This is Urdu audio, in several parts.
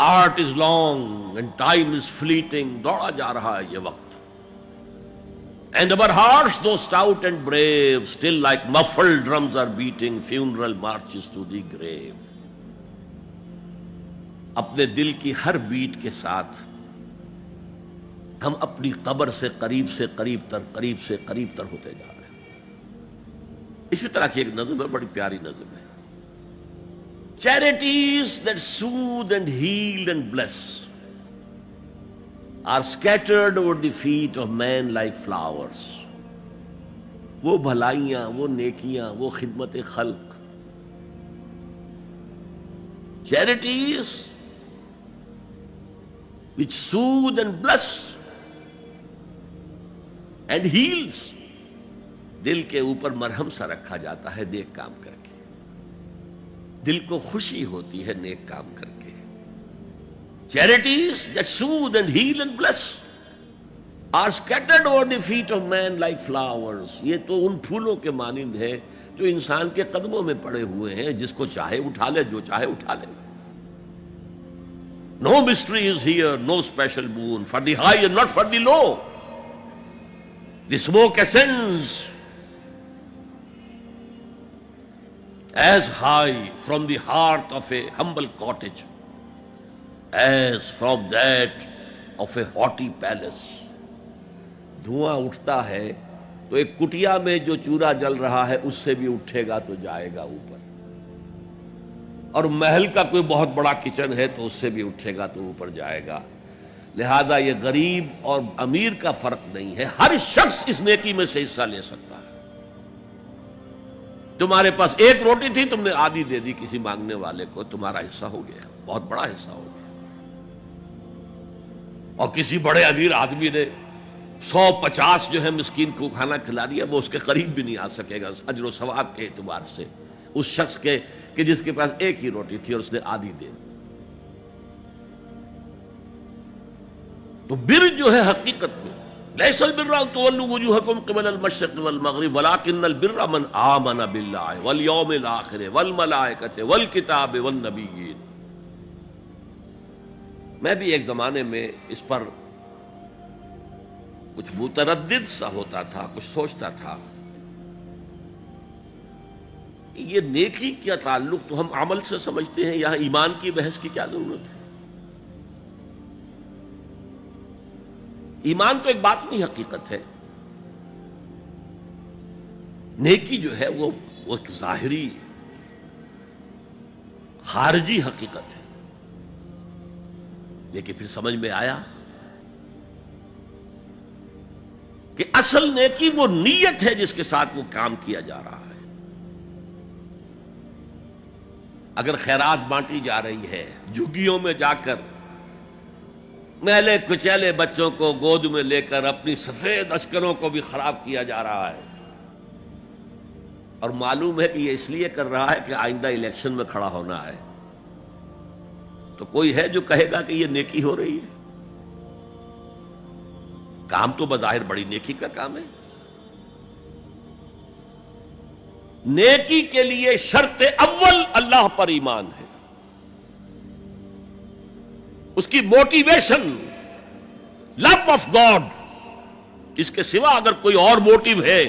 heart is long and time is fleeting. دوڑا جا رہا ہے یہ وقت. And our hearts, though stout and brave, still like muffled drums are beating funeral marches to the grave. اپنے دل کی ہر بیٹ کے ساتھ ہم اپنی قبر سے قریب سے قریب تر ہوتے جا رہے ہیں. اسی طرح کی ایک نظم ہے, بڑی پیاری نظم ہے. Charities that soothe and heal and bless are scattered over the feet of men like flowers. وہ بھلائیاں, وہ نیکیاں, وہ خدمت خلق, charities which soothe and bless and heals, دل کے اوپر مرہم سا رکھا جاتا ہے نیک کام کر کے, دل کو خوشی ہوتی ہے نیک کام کر کے. Charities that soothe and heal and bless are scattered over the feet of men like flowers. یہ تو ان پھولوں کے مانند ہے جو انسان کے قدموں میں پڑے ہوئے ہیں, جس کو چاہے اٹھا لے, جو چاہے اٹھا لے. No mystery is here, no special boon for the high and not for the low. The smoke ascends as high from the hearth of a humble cottage as from that of a haughty palace. دھواں اٹھتا ہے تو ایک کٹیا میں جو چولہا جل رہا ہے اس سے بھی اٹھے گا تو جائے گا اوپر, اور محل کا کوئی بہت بڑا کچن ہے تو اس سے بھی اٹھے گا تو اوپر جائے گا. لہذا یہ غریب اور امیر کا فرق نہیں ہے, ہر شخص اس نیکی میں سے حصہ لے سکتا ہے. تمہارے پاس ایک روٹی تھی, تم نے آدھی دے دی کسی مانگنے والے کو, تمہارا حصہ ہو گیا, بہت بڑا حصہ ہو گیا. اور کسی بڑے امیر آدمی نے 150 جو ہے مسکین کو کھانا کھلا دیا, وہ اس کے قریب بھی نہیں آ سکے گا اجر و ثواب کے اعتبار سے اس شخص کے کہ جس کے پاس ایک ہی روٹی تھی اور اس نے آدھی دے دی. تو بر جو ہے حقیقت میں لیس البر ان تولوا وجوهکم قبل المشرق والمغرب ولکن البر من آمن باللہ والیوم الآخر والملائکۃ والکتاب والنبیین. میں بھی ایک زمانے میں اس پر کچھ متردد سا ہوتا تھا, کچھ سوچتا تھا. یہ نیکی کا تعلق تو ہم عمل سے سمجھتے ہیں, یہاں ایمان کی بحث کی کیا ضرورت ہے؟ ایمان تو ایک باطنی حقیقت ہے, نیکی جو ہے وہ ایک ظاہری خارجی حقیقت ہے. لیکن پھر سمجھ میں آیا کہ اصل نیکی وہ نیت ہے جس کے ساتھ وہ کام کیا جا رہا ہے. اگر خیرات بانٹی جا رہی ہے, جھگیوں میں جا کر میلے کچیلے بچوں کو گود میں لے کر اپنی سفید اشکروں کو بھی خراب کیا جا رہا ہے, اور معلوم ہے کہ یہ اس لیے کر رہا ہے کہ آئندہ الیکشن میں کھڑا ہونا ہے, تو کوئی ہے جو کہے گا کہ یہ نیکی ہو رہی ہے؟ کام تو بظاہر بڑی نیکی کا کام ہے. نیکی کے لیے شرط اول اللہ پر ایمان ہے, اس کی موٹیویشن لو آف گاڈ. اس کے سوا اگر کوئی اور موٹیو ہے,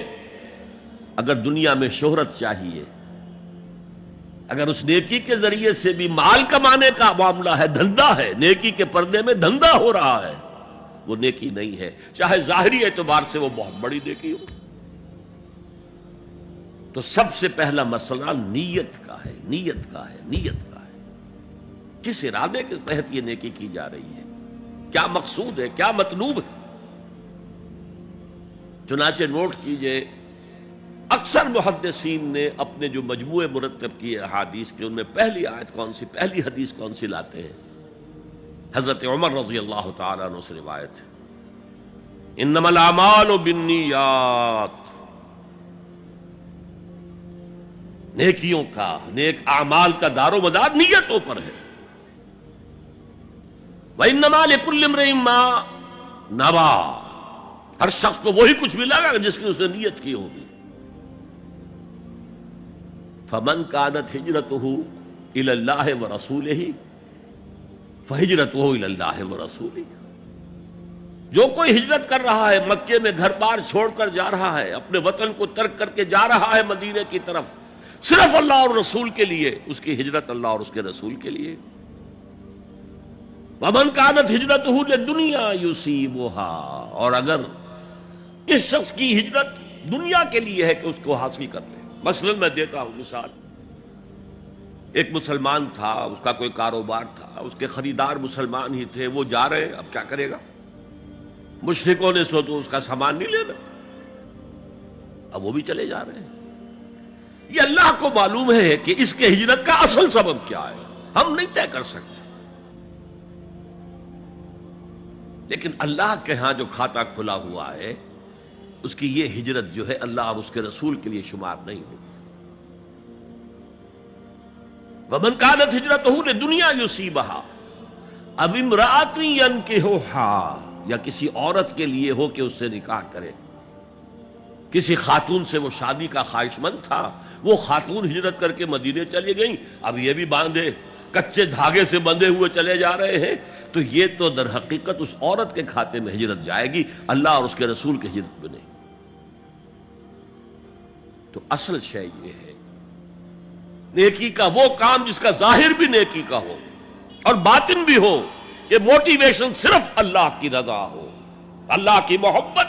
اگر دنیا میں شہرت چاہیے, اگر اس نیکی کے ذریعے سے بھی مال کمانے کا معاملہ ہے, دھندا ہے, نیکی کے پردے میں دھندا ہو رہا ہے, وہ نیکی نہیں ہے, چاہے ظاہری اعتبار سے وہ بہت بڑی نیکی ہو. تو سب سے پہلا مسئلہ نیت کا ہے, نیت کا ہے, نیت کا ہے. کس ارادے کے تحت یہ نیکی کی جا رہی ہے, کیا مقصود ہے, کیا مطلوب ہے. چنانچہ نوٹ کیجئے, اکثر محدثین نے اپنے جو مجموعے مرتب کیے احادیث کے, ان میں پہلی آیت کون سی, پہلی حدیث کون سی لاتے ہیں؟ حضرت عمر رضی اللہ تعالیٰ عنہ سے روایت ہے, انما الاعمال بالنیات. نیکیوں کا, نیک اعمال کا دار و مدار نیتوں پر ہے. وانما لکل امرئ ما نویٰ, ہر شخص کو وہی کچھ ملے گا جس کی اس نے نیت کی ہوگی. فمن كانت ہجرته الى اللہ ورسولہ فہجرتہ الی اللہ ورسولہ، جو کوئی ہجرت کر رہا ہے، مکے میں گھر بار چھوڑ کر جا رہا ہے، اپنے وطن کو ترک کر کے جا رہا ہے مدینے کی طرف، صرف اللہ اور رسول کے لیے، اس کی ہجرت اللہ اور اس کے رسول کے لیے۔ وَمَنْ كَانَتْ هِجْرَتُهُ لِلدُّنْيَا يُصِيبُهَا، اور اگر اس شخص کی ہجرت دنیا کے لیے ہے کہ اس کو حاصل کر لے، مثلا میں دیتا ہوں مثال، ایک مسلمان تھا، اس کا کوئی کاروبار تھا، اس کے خریدار مسلمان ہی تھے، وہ جا رہے ہیں، اب کیا کرے گا؟ مشرکوں نے سو تو اس کا سامان نہیں لینا، اب وہ بھی چلے جا رہے ہیں۔ یہ اللہ کو معلوم ہے کہ اس کے ہجرت کا اصل سبب کیا ہے، ہم نہیں طے کر سکتے، لیکن اللہ کے ہاں جو کھاتا کھلا ہوا ہے، اس کی یہ ہجرت جو ہے اللہ اور اس کے رسول کے لیے شمار نہیں ہوگی۔ وَمَنْ كَانَتْ هِجْرَتُهُ لِدُنْيَا يُصِيبُهَا أَوْ امْرَأَةٍ يَنكِحُهَا، یا کسی عورت کے لیے ہو کہ اس سے نکاح کرے، کسی خاتون سے وہ شادی کا خواہش مند تھا، وہ خاتون ہجرت کر کے مدینے چلی گئیں، اب یہ بھی باندھے کچے دھاگے سے بندھے ہوئے چلے جا رہے ہیں، تو یہ تو در حقیقت اس عورت کے کھاتے میں ہجرت جائے گی، اللہ اور اس کے رسول کی ہجرت میں نہیں۔ تو اصل شے یہ ہے نیکی کا وہ کام جس کا ظاہر بھی نیکی کا ہو اور باطن بھی ہو، کہ موٹیویشن صرف اللہ کی رضا ہو، اللہ کی محبت